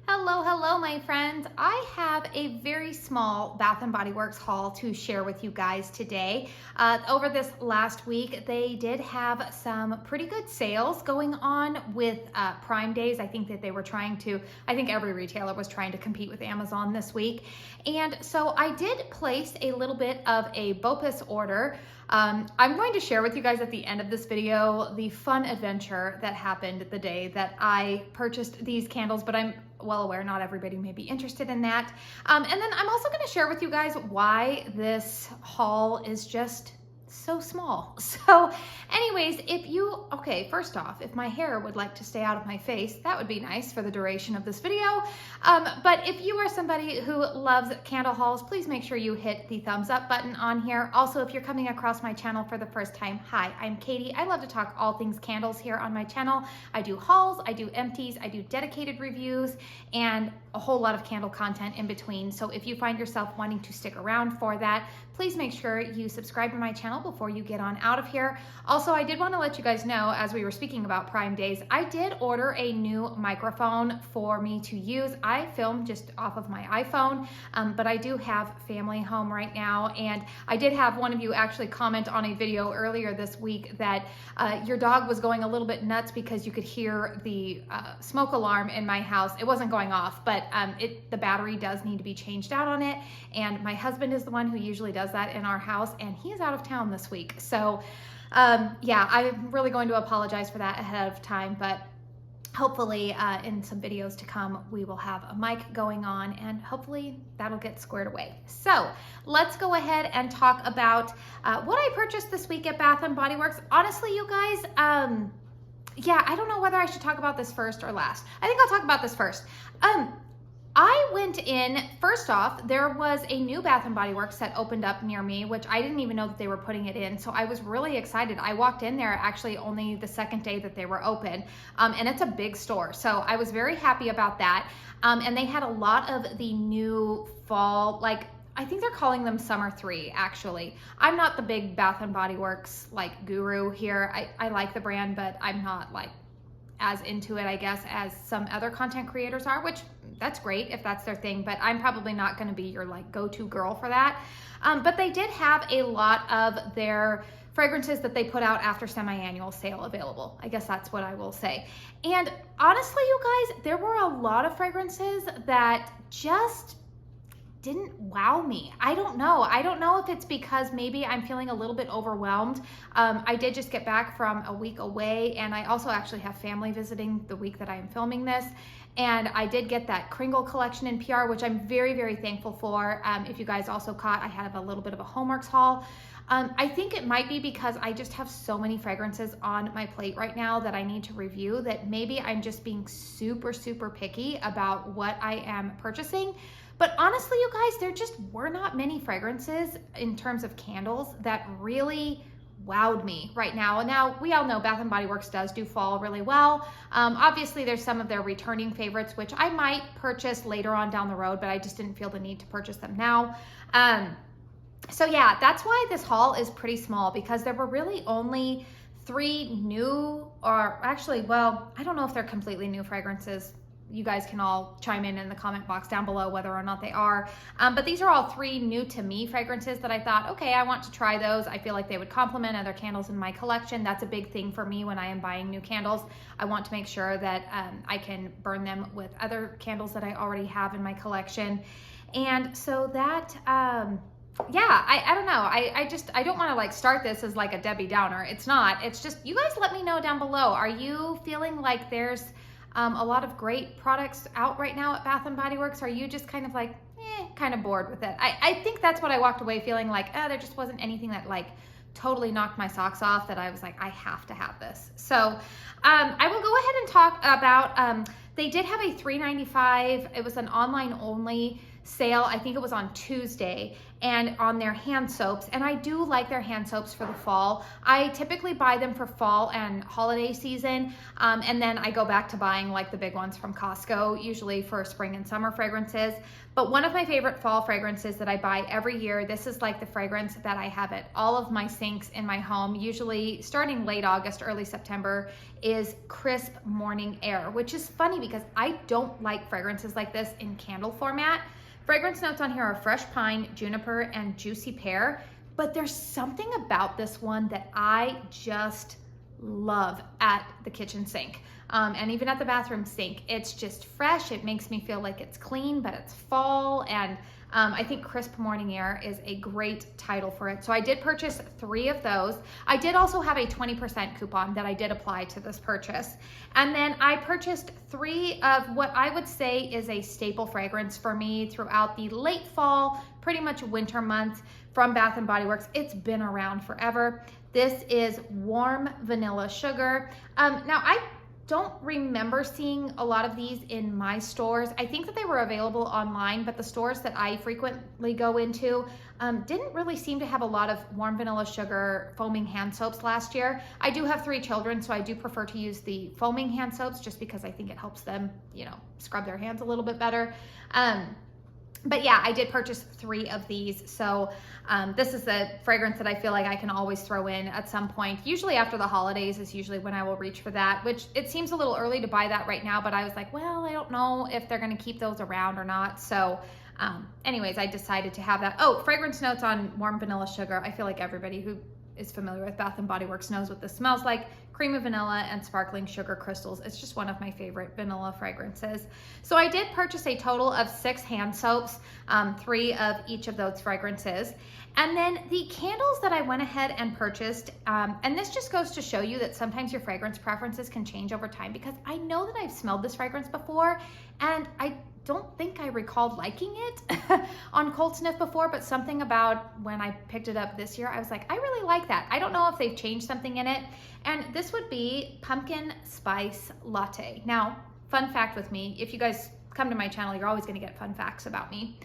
Hello, hello, my friends. I have a very small Bath & Body Works haul to share with you guys today. Over this last week, they did have some pretty good sales going on with Prime Days. I think that they were I think every retailer was trying to compete with Amazon this week. And so I did place a little bit of a BOPUS order. I'm going to share with you guys at the end of this video the fun adventure that happened the day that I purchased these candles, but I'm well aware not everybody may be interested in that. And then I'm also going to share with you guys why this haul is just so small. So anyways, first off, if my hair would like to stay out of my face, that would be nice for the duration of this video. But if you are somebody who loves candle hauls, please make sure you hit the thumbs up button on here. Also, if you're coming across my channel for the first time, hi, I'm Katie. I love to talk all things candles here on my channel. I do hauls, I do empties, I do dedicated reviews, and a whole lot of candle content in between. So if you find yourself wanting to stick around for that, please make sure you subscribe to my channel before you get on out of here. Also, I did want to let you guys know, as we were speaking about Prime Days, I did order a new microphone for me to use. I filmed just off of my iPhone, but I do have family home right now, and I did have one of you actually comment on a video earlier this week that your dog was going a little bit nuts because you could hear the smoke alarm in my house. It wasn't going off, but the battery does need to be changed out on it, and my husband is the one who usually does that in our house, and he is out of town this week. So yeah, I'm really going to apologize for that ahead of time, but hopefully in some videos to come, we will have a mic going on, and hopefully that'll get squared away. So let's go ahead and talk about what I purchased this week at Bath & Body Works. Honestly, you guys, yeah, I don't know whether I should talk about this first or last. I think I'll talk about this first. I went in, first off, there was a new Bath & Body Works that opened up near me, which I didn't even know that they were putting it in. So I was really excited. I walked in there actually only the second day that they were open, and it's a big store. So I was very happy about that. And they had a lot of the new fall, I think they're calling them Summer 3, actually. I'm not the big Bath & Body Works guru here. I like the brand, but I'm not as into it, I guess, as some other content creators are, which that's great if that's their thing, but I'm probably not going to be your go-to girl for that. But they did have a lot of their fragrances that they put out after semi-annual sale available. I guess that's what I will say. And honestly, you guys, there were a lot of fragrances that just didn't wow me. I don't know. I don't know if it's because maybe I'm feeling a little bit overwhelmed. I did just get back from a week away, and I also actually have family visiting the week that I am filming this. And I did get that Kringle collection in PR, which I'm very, very thankful for. If you guys also caught, I had a little bit of a Homeworks haul. I think it might be because I just have so many fragrances on my plate right now that I need to review that maybe I'm just being super, super picky about what I am purchasing. But honestly, you guys, there just were not many fragrances in terms of candles that really wowed me right now. Now, we all know Bath & Body Works does do fall really well. Obviously, there's some of their returning favorites, which I might purchase later on down the road, but I just didn't feel the need to purchase them now. So yeah, that's why this haul is pretty small, because there were really only 3 new, or actually, well, I don't know if they're completely new fragrances. You guys can all chime in the comment box down below whether or not they are. But these are all 3 new to me fragrances that I thought, okay, I want to try those. I feel like they would complement other candles in my collection. That's a big thing for me when I am buying new candles. I want to make sure that I can burn them with other candles that I already have in my collection. And so that, yeah, I don't know. I don't want to start this as a Debbie Downer. It's not. It's just, you guys let me know down below. Are you feeling like there's a lot of great products out right now at Bath & Body Works? Are you just kind of kind of bored with it? I think that's what I walked away feeling like, there just wasn't anything that totally knocked my socks off that I was like, I have to have this. So I will go ahead and talk about, they did have a $3.95, it was an online only sale. I think it was on Tuesday, and on their hand soaps. And I do like their hand soaps for the fall. I typically buy them for fall and holiday season. And then I go back to buying like the big ones from Costco, usually for spring and summer fragrances. But one of my favorite fall fragrances that I buy every year, this is like the fragrance that I have at all of my sinks in my home, usually starting late August, early September, is Crisp Morning Air, which is funny because I don't like fragrances like this in candle format. Fragrance notes on here are fresh pine, juniper, and juicy pear, but there's something about this one that I just love at the kitchen sink. And even at the bathroom sink. It's just fresh. It makes me feel like it's clean, but it's fall. And I think Crisp Morning Air is a great title for it. So I did purchase 3 of those. I did also have a 20% coupon that I did apply to this purchase. And then I purchased 3 of what I would say is a staple fragrance for me throughout the late fall, pretty much winter months from Bath & Body Works. It's been around forever. This is Warm Vanilla Sugar. Now I don't remember seeing a lot of these in my stores. I think that they were available online, but the stores that I frequently go into didn't really seem to have a lot of Warm Vanilla Sugar foaming hand soaps last year. I do have 3 children, so I do prefer to use the foaming hand soaps just because I think it helps them, you know, scrub their hands a little bit better. But yeah, I did purchase 3 of these. So this is the fragrance that I feel like I can always throw in at some point. Usually after the holidays is usually when I will reach for that, which it seems a little early to buy that right now, but I was like, well, I don't know if they're gonna keep those around or not. So anyways, I decided to have that. Oh, fragrance notes on Warm Vanilla Sugar. I feel like everybody who is familiar with Bath & Body Works knows what this smells like. Creamy vanilla and sparkling sugar crystals. It's just one of my favorite vanilla fragrances. So I did purchase a total of 6 hand soaps, 3 of each of those fragrances. And then the candles that I went ahead and purchased, and this just goes to show you that sometimes your fragrance preferences can change over time, because I know that I've smelled this fragrance before and I don't think I recalled liking it on Cold Sniff before, but something about when I picked it up this year, I was like, I really like that. I don't know if they've changed something in it. And this would be Pumpkin Spice Latte. Now, fun fact with me, if you guys come to my channel, you're always gonna get fun facts about me.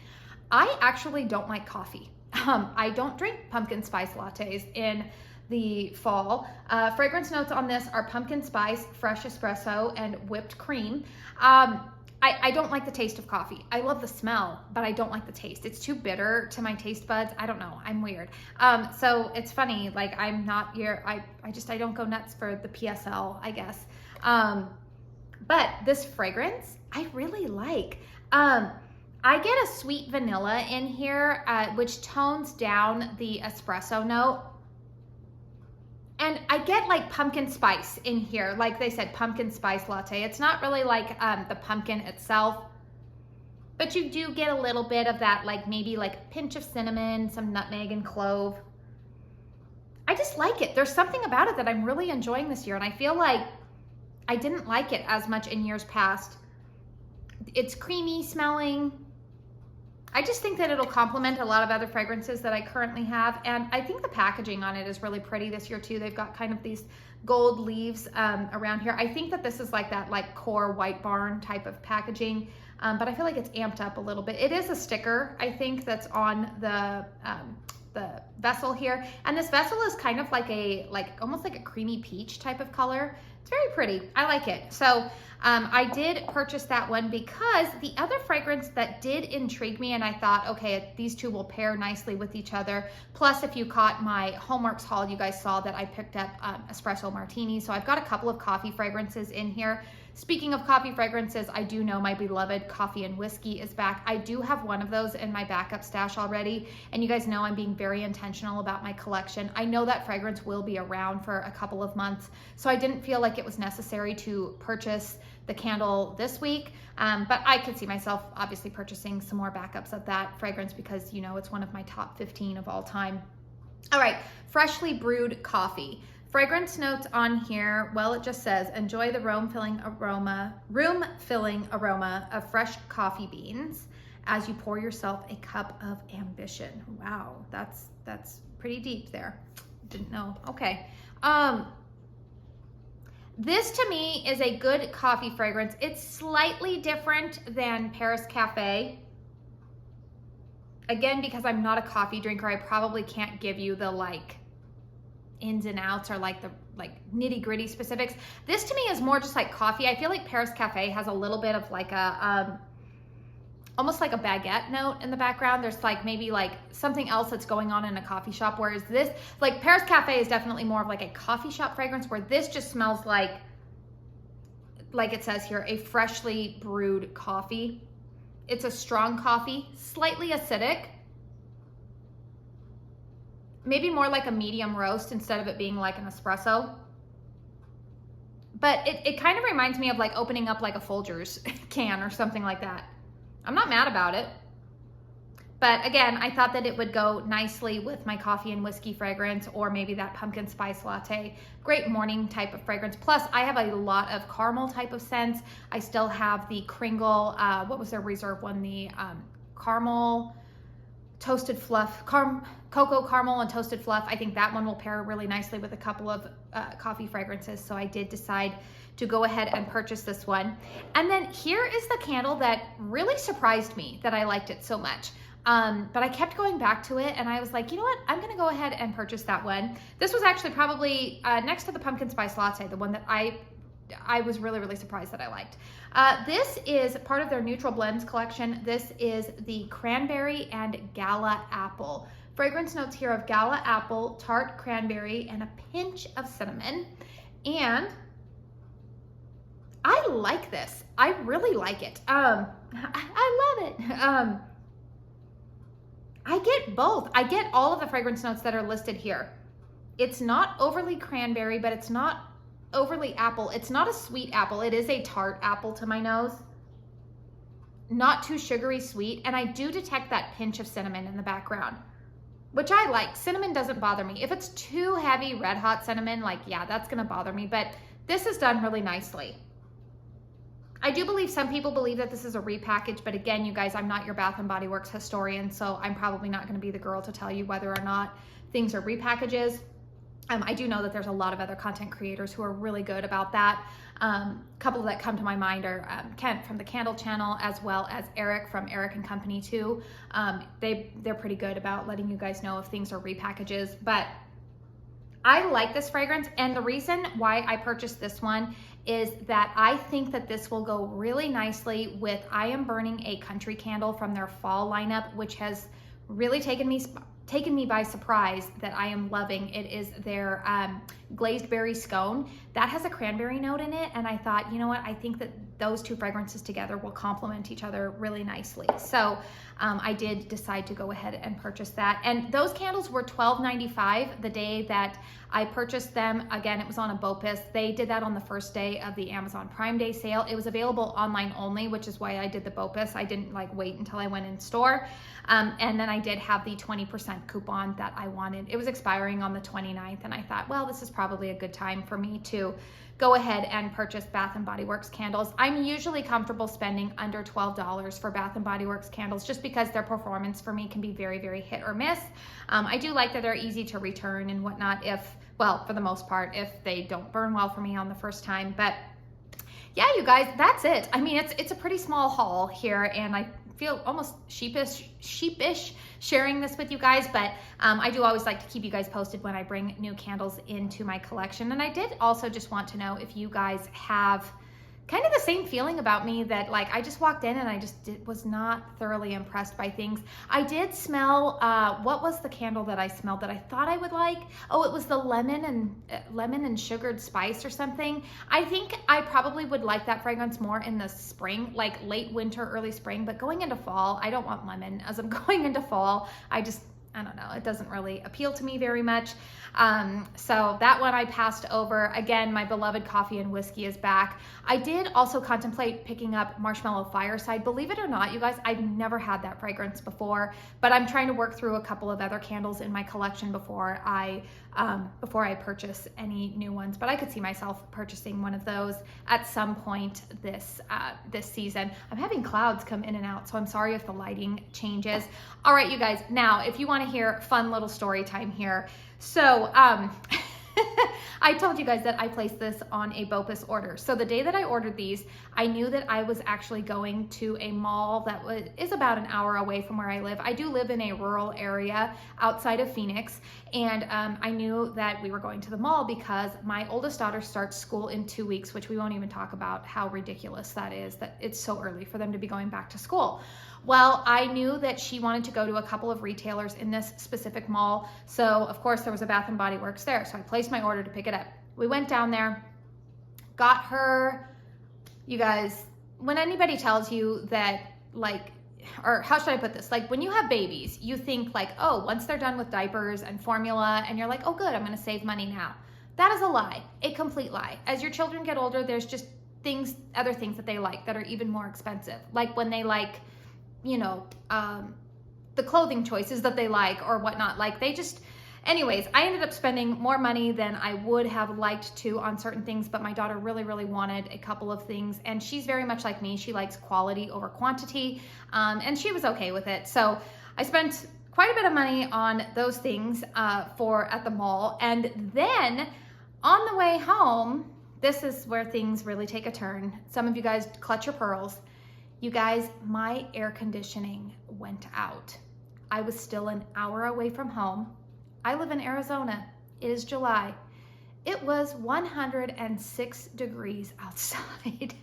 I actually don't like coffee. I don't drink pumpkin spice lattes in the fall. Fragrance notes on this are pumpkin spice, fresh espresso, and whipped cream. I don't like the taste of coffee. I love the smell, but I don't like the taste. It's too bitter to my taste buds. I don't know, I'm weird. So it's funny, like I'm not here, I don't go nuts for the PSL, I guess. But this fragrance, I really like. I get a sweet vanilla in here, which tones down the espresso note. And I get like pumpkin spice in here. Like they said, pumpkin spice latte. It's not really like the pumpkin itself, but you do get a little bit of that, like maybe like a pinch of cinnamon, some nutmeg and clove. I just like it. There's something about it that I'm really enjoying this year. And I feel like I didn't like it as much in years past. It's creamy smelling. I just think that it'll complement a lot of other fragrances that I currently have. And I think the packaging on it is really pretty this year too. They've got kind of these gold leaves around here. I think that this is like that like core White Barn type of packaging, but I feel like it's amped up a little bit. It is a sticker, I think, that's on the vessel here. And this vessel is kind of like almost like a creamy peach type of color. It's very pretty. I like it. So I did purchase that one because the other fragrance that did intrigue me, and I thought, okay, these two will pair nicely with each other. Plus, if you caught my Homeworks haul, you guys saw that I picked up espresso martini. So I've got a couple of coffee fragrances in here. Speaking of coffee fragrances, I do know my beloved Coffee and Whiskey is back. I do have one of those in my backup stash already, and you guys know I'm being very intentional about my collection. I know that fragrance will be around for a couple of months, so I didn't feel like it was necessary to purchase the candle this week, but I could see myself obviously purchasing some more backups of that fragrance because, you know, it's one of my top 15 of all time. All right, freshly brewed coffee. Fragrance notes on here, well, it just says, enjoy the room-filling aroma of fresh coffee beans as you pour yourself a cup of ambition. Wow, that's pretty deep there. Didn't know. Okay. This to me is a good coffee fragrance. It's slightly different than Paris Cafe. again, because I'm not a coffee drinker, I probably can't give you the like ins and outs or like the nitty gritty specifics. This to me is more just like coffee. I feel like Paris Cafe has a little bit of like a, almost like a baguette note in the background. There's like maybe like something else that's going on in a coffee shop, whereas this, like Paris Cafe is definitely more of like a coffee shop fragrance, where this just smells like it says here, a freshly brewed coffee. It's a strong coffee, slightly acidic, maybe more like a medium roast instead of it being like an espresso. But it kind of reminds me of like opening up like a Folgers can or something like that. I'm not mad about it. But again, I thought that it would go nicely with my coffee and whiskey fragrance, or maybe that pumpkin spice latte. Great morning type of fragrance. Plus, I have a lot of caramel type of scents. I still have the Kringle, what was their reserve one? The caramel toasted fluff, cocoa caramel and toasted fluff. I think that one will pair really nicely with a couple of coffee fragrances. So I did decide to go ahead and purchase this one. And then here is the candle that really surprised me that I liked it so much. But I kept going back to it and I was like, you know what? I'm going to go ahead and purchase that one. This was actually probably next to the pumpkin spice latte, the one that I was really, really surprised that I liked. This is part of their neutral blends collection. This is the Cranberry and Gala apple. Fragrance notes here of Gala apple, tart cranberry, and a pinch of cinnamon. And I like this. I really like it. I love it. I get both. I get all of the fragrance notes that are listed here. It's not overly cranberry, but it's not overly apple. It's not a sweet apple. It is a tart apple to my nose. Not too sugary sweet. And I do detect that pinch of cinnamon in the background, which I like. Cinnamon doesn't bother me. If it's too heavy red hot cinnamon, like, yeah, that's gonna bother me, but this is done really nicely. I do believe some people believe that this is a repackage, but again, you guys, I'm not your Bath & Body Works historian, so I'm probably not gonna be the girl to tell you whether or not things are repackages. I do know that there's a lot of other content creators who are really good about that. A couple that come to my mind are Kent from the Candle Channel, as well as Eric from Eric & Company too. They're pretty good about letting you guys know if things are repackages, but I like this fragrance, and the reason why I purchased this one is that I think that this will go really nicely with I Am Burning a Country candle from their fall lineup, which has really taken me by surprise that I am loving. It is their glazed berry scone that has a cranberry note in it, and I thought, you know what, I think that those two fragrances together will complement each other really nicely. So I did decide to go ahead and purchase that, and those candles were $12.95 the day that I purchased them. Again, it was on a BOPIS. They did that on the first day of the Amazon Prime Day sale. It was available online only, which is why I did the BOPIS. I didn't like wait until I went in store. And then I did have the 20% coupon that I wanted. It was expiring on the 29th, and I thought, well, this is probably a good time for me to go ahead and purchase Bath & Body Works candles. I'm usually comfortable spending under $12 for Bath & Body Works candles, just because their performance for me can be very, very hit or miss. I do like that they're easy to return and whatnot well, for the most part, if they don't burn well for me on the first time. But yeah, you guys, that's it. I mean, it's a pretty small haul here, and I feel almost sheepish sharing this with you guys, but I do always like to keep you guys posted when I bring new candles into my collection. And I did also just want to know if you guys have kind of the same feeling about me, that like I just walked in and I just was not thoroughly impressed by things. I did smell, what was the candle that I smelled that I thought I would like? Oh, it was the lemon and sugared spice or something. I think I probably would like that fragrance more in the spring, like late winter, early spring, but going into fall, I don't want lemon. As I'm going into fall, I don't know, it doesn't really appeal to me very much. So that one I passed over. Again, my beloved coffee and whiskey is back. I did also contemplate picking up Marshmallow Fireside. Believe it or not, you guys, I've never had that fragrance before, but I'm trying to work through a couple of other candles in my collection before I purchase any new ones. But I could see myself purchasing one of those at some point this season. I'm having clouds come in and out, so I'm sorry if the lighting changes. All right, you guys, now if you want to hear fun little story time here. So I told you guys that I placed this on a BOPUS order. So the day that I ordered these, I knew that I was actually going to a mall that is about an hour away from where I live. I do live in a rural area outside of Phoenix, and I knew that we were going to the mall because my oldest daughter starts school in 2 weeks, which we won't even talk about how ridiculous that is, that it's so early for them to be going back to school. Well, I knew that she wanted to go to a couple of retailers in this specific mall. So of course there was a Bath and Body Works there. So I placed my order to pick it up. We went down there, got her, you guys, when anybody tells you that, like, or how should I put this? Like when you have babies, you think like, oh, once they're done with diapers and formula, and you're like, oh good, I'm gonna save money now. That is a lie, a complete lie. As your children get older, there's just other things that they like that are even more expensive. Like when they like, you know, the clothing choices that they like or whatnot. Like they just, anyways, I ended up spending more money than I would have liked to on certain things, but my daughter really, really wanted a couple of things, and she's very much like me. She likes quality over quantity, and she was okay with it. So I spent quite a bit of money on those things at the mall, and then on the way home, this is where things really take a turn. Some of you guys clutch your pearls. You guys, my air conditioning went out. I was still an hour away from home. I live in Arizona. It is July. It was 106 degrees outside.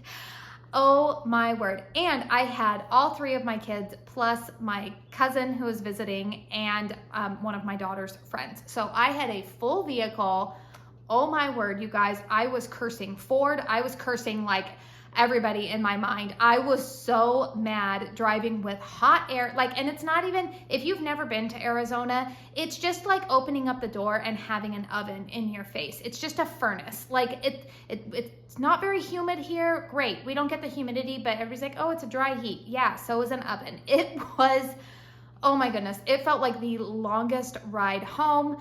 Oh my word. And I had all 3 of my kids plus my cousin who was visiting and one of my daughter's friends. So I had a full vehicle. Oh my word, you guys, I was cursing Ford. I was cursing like everybody in my mind. I was so mad driving with hot air, like, and it's not even, if you've never been to Arizona, it's just like opening up the door and having an oven in your face. It's just a furnace. Like it's not very humid here. Great. We don't get the humidity, but everybody's like, oh, it's a dry heat. Yeah, so is an oven. It was, oh my goodness. It felt like the longest ride home.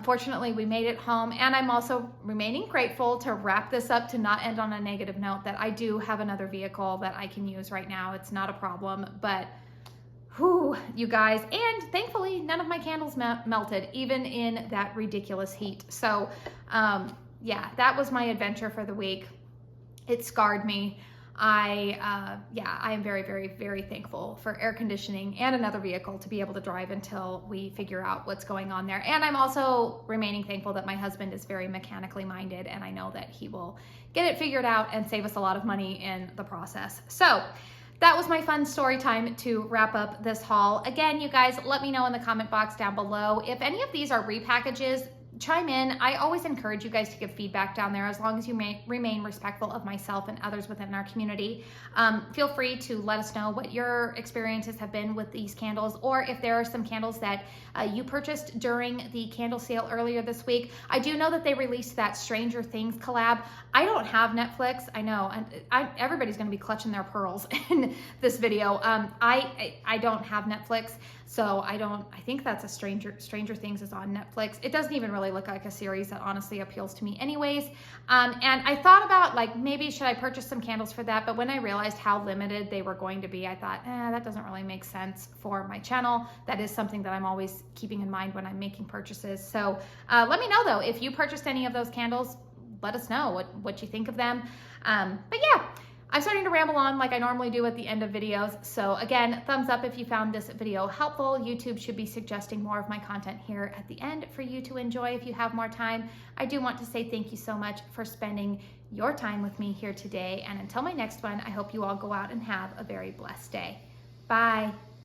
Fortunately, we made it home, and I'm also remaining grateful to wrap this up to not end on a negative note that I do have another vehicle that I can use right now. It's not a problem, but whew, you guys, and thankfully none of my candles melted, even in that ridiculous heat. So yeah, that was my adventure for the week. It scarred me. I am very, very, very thankful for air conditioning and another vehicle to be able to drive until we figure out what's going on there. And I'm also remaining thankful that my husband is very mechanically minded, and I know that he will get it figured out and save us a lot of money in the process. So that was my fun story time to wrap up this haul. Again, you guys, let me know in the comment box down below if any of these are repackages. Chime in. I always encourage you guys to give feedback down there, as long as you remain respectful of myself and others within our community. Feel free to let us know what your experiences have been with these candles, or if there are some candles that you purchased during the candle sale earlier this week. I do know that they released that Stranger Things collab. I don't have Netflix. I know, and everybody's going to be clutching their pearls in this video. I don't have Netflix, so I think that's a Stranger Things is on Netflix. It doesn't even really look like a series that honestly appeals to me anyways. And I thought about, like, maybe should I purchase some candles for that, but when I realized how limited they were going to be, I thought, that doesn't really make sense for my channel. That is something that I'm always keeping in mind when I'm making purchases. So let me know though, if you purchased any of those candles, let us know what you think of them. But yeah, I'm starting to ramble on like I normally do at the end of videos. So again, thumbs up if you found this video helpful. YouTube should be suggesting more of my content here at the end for you to enjoy if you have more time. I do want to say thank you so much for spending your time with me here today. And until my next one, I hope you all go out and have a very blessed day. Bye.